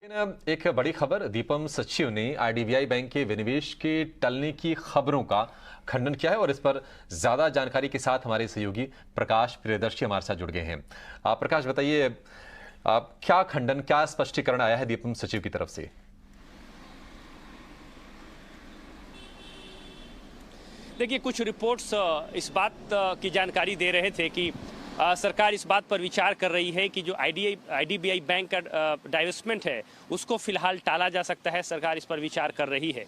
एक बड़ी खबर, दीपम सचिव ने आईडीबीआई बैंक के विनिवेश के टलने की खबरों का खंडन किया है और इस पर ज्यादा जानकारी के साथ हमारे सहयोगी प्रकाश प्रियदर्शी हमारे साथ जुड़ गए हैं। आप प्रकाश बताइए, आप क्या खंडन, क्या स्पष्टीकरण आया है दीपम सचिव की तरफ से? देखिए, कुछ रिपोर्ट्स इस बात की जानकारी दे रहे थे कि सरकार इस बात पर विचार कर रही है कि जो आईडीबीआई बैंक का डाइवेस्टमेंट है उसको फिलहाल टाला जा सकता है। सरकार इस पर विचार कर रही है।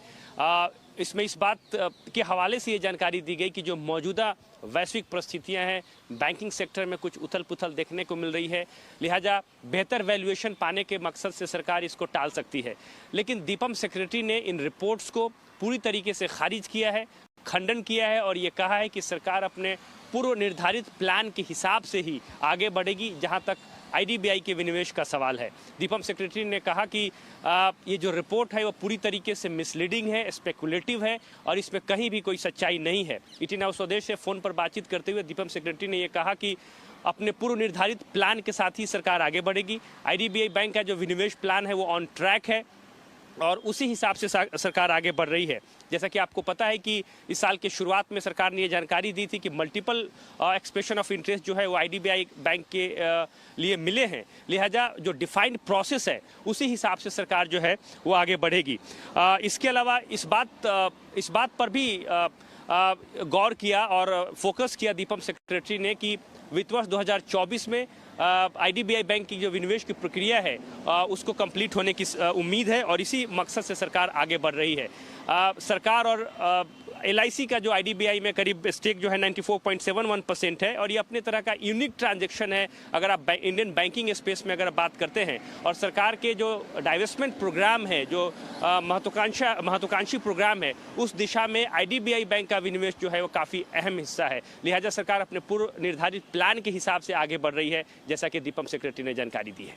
इसमें इस बात के हवाले से ये जानकारी दी गई कि जो मौजूदा वैश्विक परिस्थितियां हैं, बैंकिंग सेक्टर में कुछ उथल पुथल देखने को मिल रही है, लिहाजा बेहतर वैल्यूएशन पाने के मकसद से सरकार इसको टाल सकती है। लेकिन दीपम सेक्रेटरी ने इन रिपोर्ट्स को पूरी तरीके से खारिज किया है, खंडन किया है और ये कहा है कि सरकार अपने पूर्व निर्धारित प्लान के हिसाब से ही आगे बढ़ेगी जहां तक आईडीबीआई के विनिवेश का सवाल है। दीपम सेक्रेटरी ने कहा कि ये जो रिपोर्ट है वो पूरी तरीके से मिसलीडिंग है, स्पेकुलेटिव है और इसमें कहीं भी कोई सच्चाई नहीं है। ईटी नाउ स्वदेश से फोन पर बातचीत करते हुए दीपम सेक्रेटरी ने ये कहा कि अपने पूर्व निर्धारित प्लान के साथ ही सरकार आगे बढ़ेगी। आईडीबीआई बैंक का जो विनिवेश प्लान है वो ऑन ट्रैक है और उसी हिसाब से सरकार आगे बढ़ रही है। जैसा कि आपको पता है कि इस साल के शुरुआत में सरकार ने ये जानकारी दी थी कि मल्टीपल एक्सप्रेशन ऑफ इंटरेस्ट जो है वो आईडीबीआई बैंक के लिए मिले हैं, लिहाजा जो डिफाइंड प्रोसेस है उसी हिसाब से सरकार जो है वो आगे बढ़ेगी। इसके अलावा इस बात पर भी गौर किया और फोकस किया दीपम सेक्रेटरी ने कि वित्त वर्ष 2024 में आईडीबीआई बैंक की जो विनिवेश की प्रक्रिया है उसको कंप्लीट होने की उम्मीद है और इसी मकसद से सरकार आगे बढ़ रही है। सरकार और एलआईसी का जो आईडीबीआई में करीब स्टेक जो है 94.71% है और ये अपने तरह का यूनिक ट्रांजैक्शन है अगर आप इंडियन बैंकिंग स्पेस में अगर बात करते हैं। और सरकार के जो डाइवेस्टमेंट प्रोग्राम है, जो महत्वाकांक्षी प्रोग्राम है, उस दिशा में आईडीबीआई बैंक का विनिवेश जो है वो काफ़ी अहम हिस्सा है। लिहाजा सरकार अपने पूर्व निर्धारित प्लान के हिसाब से आगे बढ़ रही है, जैसा कि दीपम सेक्रेटरी ने जानकारी दी है।